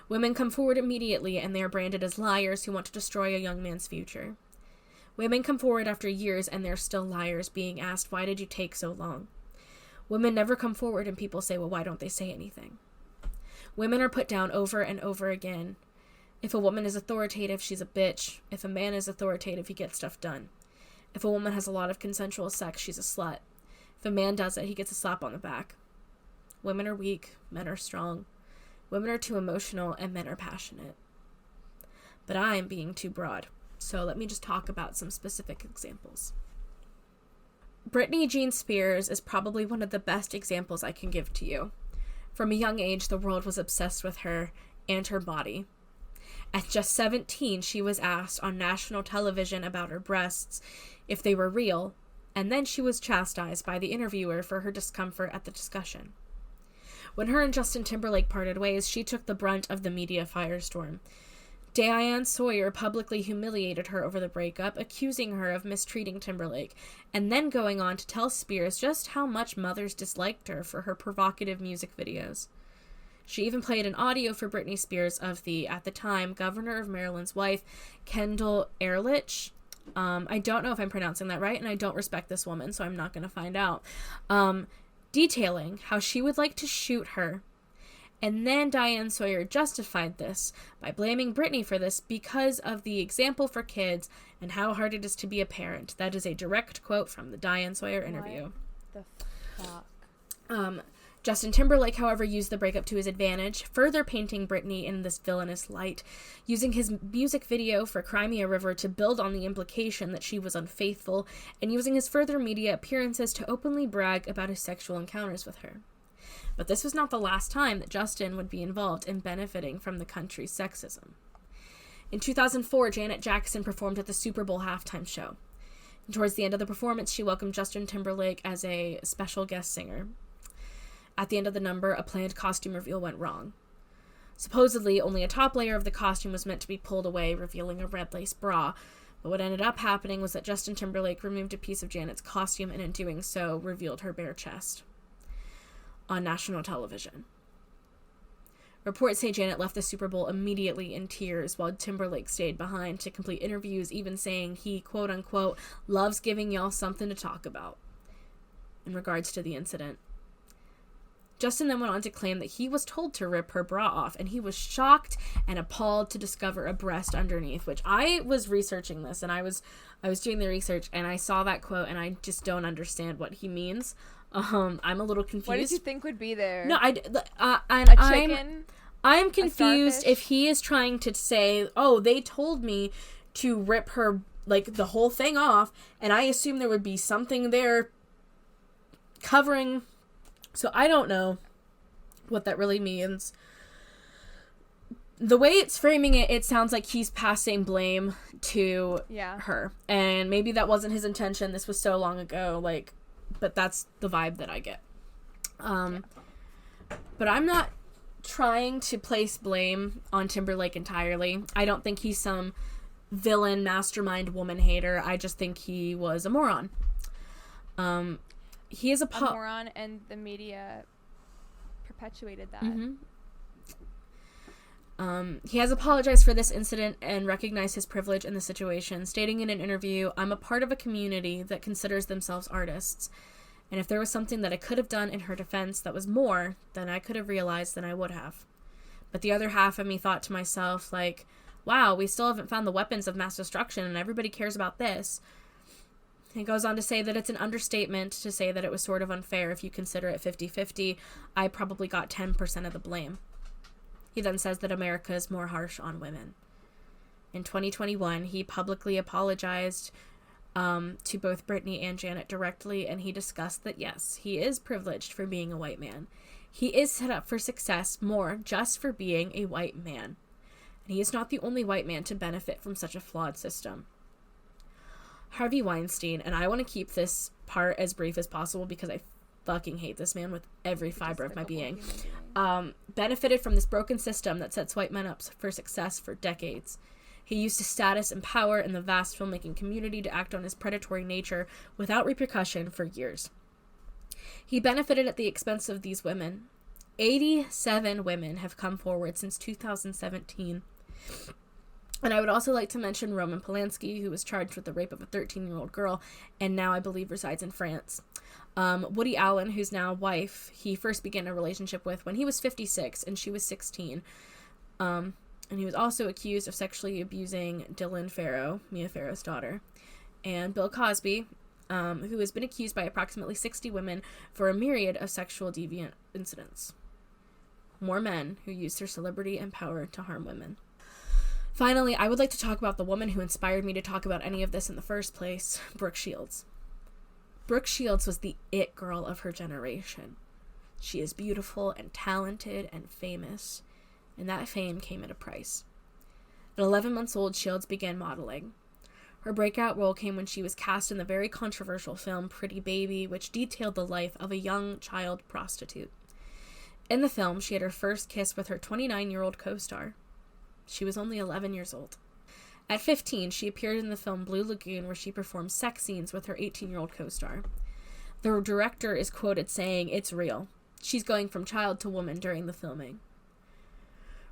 Women come forward immediately and they are branded as liars who want to destroy a young man's future. Women come forward after years and they're still liars, being asked, why did you take so long? Women never come forward and people say, well, why don't they say anything? Women are put down over and over again. If a woman is authoritative, she's a bitch. If a man is authoritative, he gets stuff done. If a woman has a lot of consensual sex, she's a slut. If a man does it, he gets a slap on the back. Women are weak, men are strong. Women are too emotional, and men are passionate. But I am being too broad, so let me just talk about some specific examples. Britney Jean Spears is probably one of the best examples I can give to you. From a young age, the world was obsessed with her and her body. At just 17, she was asked on national television about her breasts, if they were real, and then she was chastised by the interviewer for her discomfort at the discussion. When her and Justin Timberlake parted ways, she took the brunt of the media firestorm. Diane Sawyer publicly humiliated her over the breakup, accusing her of mistreating Timberlake, and then going on to tell Spears just how much mothers disliked her for her provocative music videos. She even played an audio for Britney Spears of the, at the time, governor of Maryland's wife, Kendall Ehrlich. I don't know if I'm pronouncing that right, and I don't respect this woman, so I'm not going to find out. Detailing how she would like to shoot her. And then Diane Sawyer justified this by blaming Britney for this because of the example for kids and how hard it is to be a parent. That is a direct quote from the Diane Sawyer interview. What the fuck? Justin Timberlake, however, used the breakup to his advantage, further painting Britney in this villainous light, using his music video for Cry Me a River to build on the implication that she was unfaithful, and using his further media appearances to openly brag about his sexual encounters with her. But this was not the last time that Justin would be involved in benefiting from the country's sexism. In 2004, Janet Jackson performed at the Super Bowl halftime show. And towards the end of the performance, she welcomed Justin Timberlake as a special guest singer. At the end of the number, a planned costume reveal went wrong. Supposedly, only a top layer of the costume was meant to be pulled away, revealing a red lace bra, but what ended up happening was that Justin Timberlake removed a piece of Janet's costume and in doing so, revealed her bare chest on national television. Reports say Janet left the Super Bowl immediately in tears, while Timberlake stayed behind to complete interviews, even saying he, quote-unquote, loves giving y'all something to talk about in regards to the incident. Justin then went on to claim that he was told to rip her bra off, and he was shocked and appalled to discover a breast underneath, which I was researching this, and I was doing the research, and I saw that quote, and I just don't understand what he means. I'm a little confused. What did you think would be there? No, a chicken? I'm confused if he is trying to say, oh, they told me to rip her, like, the whole thing off, and I assume there would be something there covering. So I don't know what that really means. The way it's framing it, it sounds like he's passing blame to her. And maybe that wasn't his intention. This was so long ago, like, but that's the vibe that I get. But I'm not trying to place blame on Timberlake entirely. I don't think he's some villain, mastermind, woman hater. I just think he was a moron. He is a moron, and the media perpetuated that. Mm-hmm. He has apologized for this incident and recognized his privilege in the situation, stating in an interview, "I'm a part of a community that considers themselves artists. And if there was something that I could have done in her defense that was more than I could have realized, then I would have. But the other half of me thought to myself, like, wow, we still haven't found the weapons of mass destruction and everybody cares about this." He goes on to say that it's an understatement to say that it was sort of unfair if you consider it 50-50. I probably got 10% of the blame. He then says that America is more harsh on women. In 2021, he publicly apologized to both Brittany and Janet directly, and he discussed that, yes, he is privileged for being a white man. He is set up for success more just for being a white man. And he is not the only white man to benefit from such a flawed system. Harvey Weinstein, and I want to keep this part as brief as possible because I fucking hate this man with every fiber of my being, benefited from this broken system that sets white men up for success for decades. He used his status and power in the vast filmmaking community to act on his predatory nature without repercussion for years. He benefited at the expense of these women. 87 women have come forward since 2017. And I would also like to mention Roman Polanski, who was charged with the rape of a 13-year-old girl and now I believe resides in France. Woody Allen, who's now wife, he first began a relationship with when he was 56 and she was 16. And he was also accused of sexually abusing Dylan Farrow, Mia Farrow's daughter. And Bill Cosby, who has been accused by approximately 60 women for a myriad of sexual deviant incidents. More men who use their celebrity and power to harm women. Finally, I would like to talk about the woman who inspired me to talk about any of this in the first place, Brooke Shields. Brooke Shields was the it girl of her generation. She is beautiful and talented and famous, and that fame came at a price. At 11 months old, Shields began modeling. Her breakout role came when she was cast in the very controversial film Pretty Baby, which detailed the life of a young child prostitute. In the film, she had her first kiss with her 29-year-old co-star. She was only 11 years old. At 15, she appeared in the film Blue Lagoon, where she performed sex scenes with her 18-year-old co-star. The director is quoted saying, "It's real. She's going from child to woman during the filming."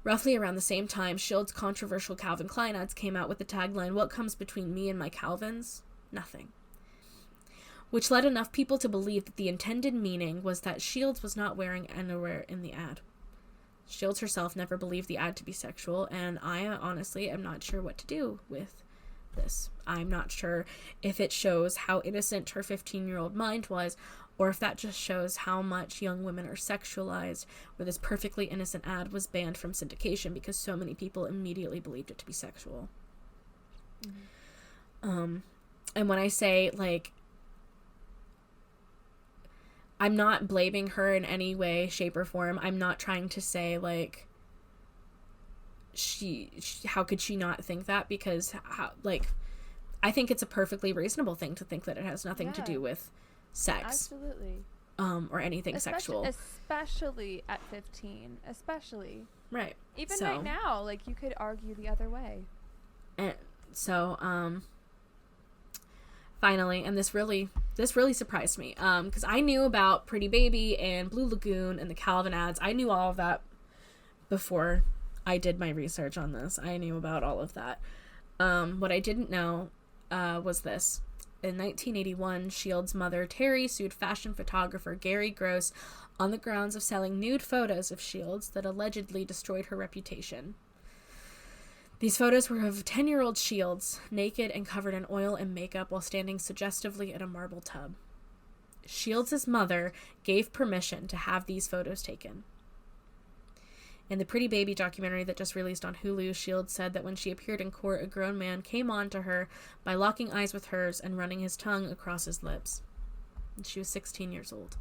Roughly around the same time, Shields' controversial Calvin Klein ads came out with the tagline, "What comes between me and my Calvins? Nothing." Which led enough people to believe that the intended meaning was that Shields was not wearing underwear in the ad. Shields herself never believed the ad to be sexual, and I honestly am not sure what to do with this. I'm not sure if it shows how innocent her 15-year-old mind was, or if that just shows how much young women are sexualized, where this perfectly innocent ad was banned from syndication because so many people immediately believed it to be sexual. Mm-hmm. And when I say, like, I'm not blaming her in any way, shape, or form. I'm not trying to say, like, she how could she not think that? Because, I think it's a perfectly reasonable thing to think that it has nothing to do with sex. Absolutely. Or anything sexual. Especially at 15. Especially. Right. Even right now, like, you could argue the other way. And so, finally, and this really surprised me, because I knew about Pretty Baby and Blue Lagoon and the Calvin ads. I knew all of that before I did my research on this. I knew about all of that. What I didn't know was this. In 1981, Shields' mother, Terry, sued fashion photographer Gary Gross on the grounds of selling nude photos of Shields that allegedly destroyed her reputation. These photos were of 10-year-old Shields, naked and covered in oil and makeup while standing suggestively in a marble tub. Shields' mother gave permission to have these photos taken. In the Pretty Baby documentary that just released on Hulu, Shields said that when she appeared in court, a grown man came on to her by locking eyes with hers and running his tongue across his lips. And she was 16 years old.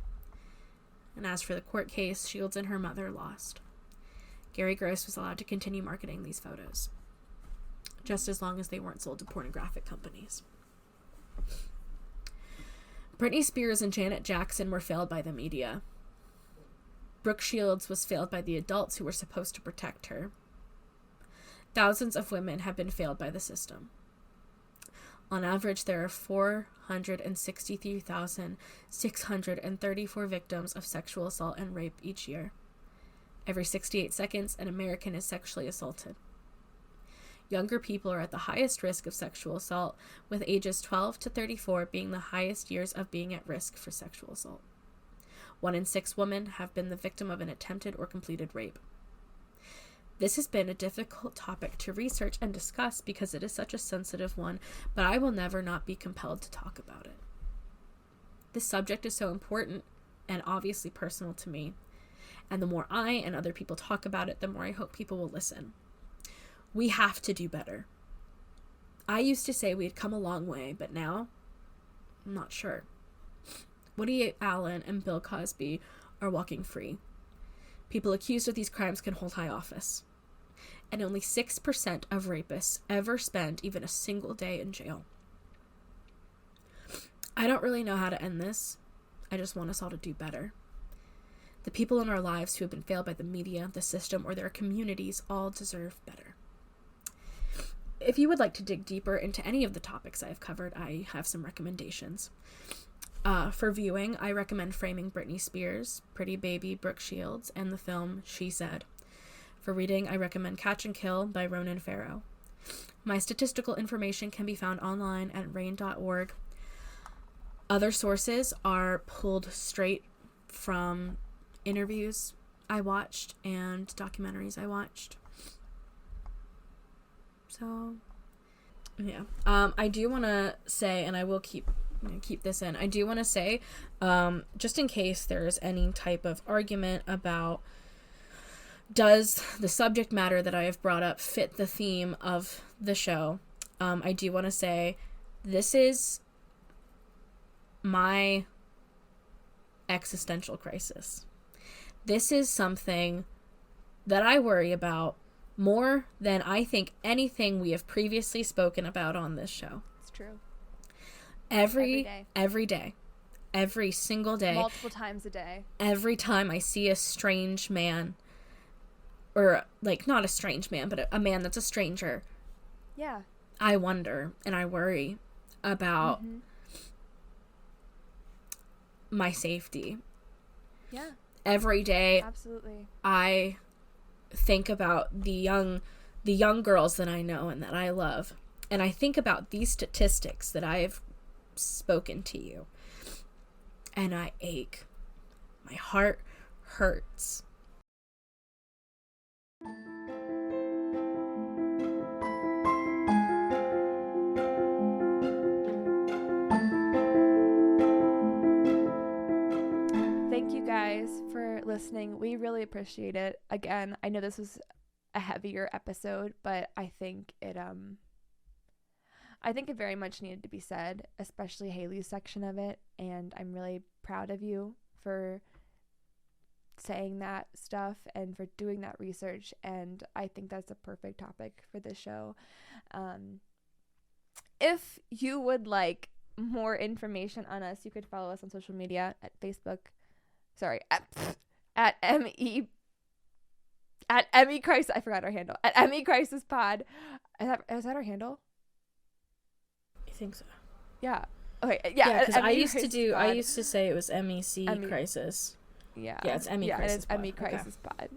And as for the court case, Shields and her mother lost. Gary Gross was allowed to continue marketing these photos, just as long as they weren't sold to pornographic companies. Britney Spears and Janet Jackson were failed by the media. Brooke Shields was failed by the adults who were supposed to protect her. Thousands of women have been failed by the system. On average, there are 463,634 victims of sexual assault and rape each year. Every 68 seconds, an American is sexually assaulted. Younger people are at the highest risk of sexual assault, with ages 12 to 34 being the highest years of being at risk for sexual assault. 1 in 6 women have been the victim of an attempted or completed rape. This has been a difficult topic to research and discuss because it is such a sensitive one, but I will never not be compelled to talk about it. This subject is so important and obviously personal to me, and the more I and other people talk about it, the more I hope people will listen. We have to do better. I used to say we had come a long way, but now, I'm not sure. Woody Allen and Bill Cosby are walking free. People accused of these crimes can hold high office. And only 6% of rapists ever spend even a single day in jail. I don't really know how to end this. I just want us all to do better. The people in our lives who have been failed by the media, the system, or their communities all deserve better. If you would like to dig deeper into any of the topics I've covered, I have some recommendations. For viewing, I recommend Framing Britney Spears, Pretty Baby, Brooke Shields, and the film She Said. For reading, I recommend Catch and Kill by Ronan Farrow. My statistical information can be found online at rain.org. Other sources are pulled straight from interviews I watched and documentaries I watched. So, yeah. I do want to say, and I will keep this in, I do want to say, just in case there's any type of argument about does the subject matter that I have brought up fit the theme of the show, I do want to say this is my existential crisis. This is something that I worry about more than I think anything we have previously spoken about on this show. It's true. Every day. Every single day. Multiple times a day. Every time I see a strange man, or like not a strange man, but a man that's a stranger. Yeah. I wonder and I worry about my safety. Yeah. Every day. Absolutely. I think about the young girls that I know and that I love. And I think about these statistics that I have spoken to you. And I ache. My heart hurts. Thank you guys for listening. We really appreciate it. Again, I know this was a heavier episode, but I think it very much needed to be said, especially Hailey's section of it, and I'm really proud of you for saying that stuff and for doing that research, and I think that's a perfect topic for this show. If you would like more information on us, you could follow us on social media at Facebook. Sorry, at ME Crisis. I forgot our handle. At ME Crisis Pod. Is that our handle? I think so. Yeah. Okay. Yeah. Because I used to say it was MEC Crisis. Yeah. Yeah, it's ME Crisis Pod. It's ME Crisis Pod.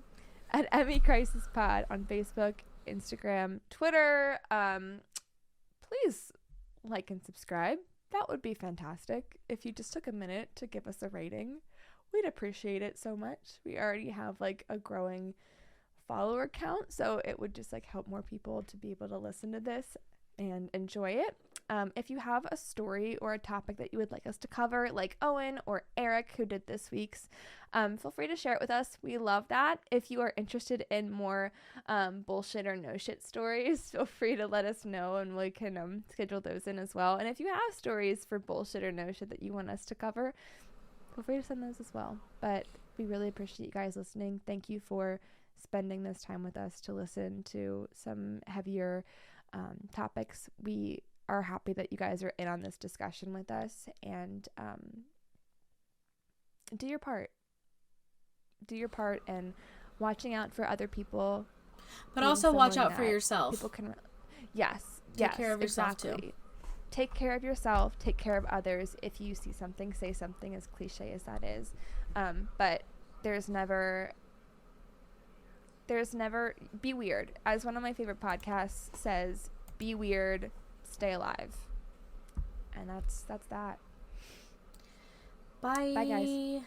At ME Crisis Pod on Facebook, Instagram, Twitter. Please like and subscribe. That would be fantastic if you just took a minute to give us a rating. We'd appreciate it so much. We already have like a growing follower count, so it would just like help more people to be able to listen to this and enjoy it. If you have a story or a topic that you would like us to cover, like Owen or Eric who did this week's, feel free to share it with us. We love that. If you are interested in more bullshit or no shit stories, feel free to let us know and we can schedule those in as well. And if you have stories for bullshit or no shit that you want us to cover, feel free to send those as well. But we really appreciate you guys listening. Thank you for spending this time with us to listen to some heavier topics. We are happy that you guys are in on this discussion with us, and do your part in watching out for other people, but also watch out for yourself. People can take care of yourself too. Take care of yourself, take care of others. If you see something, say something, as cliche as that is. But there's never there's never, be weird. As one of my favorite podcasts says, be weird, stay alive. And that's that. Bye. Bye, guys.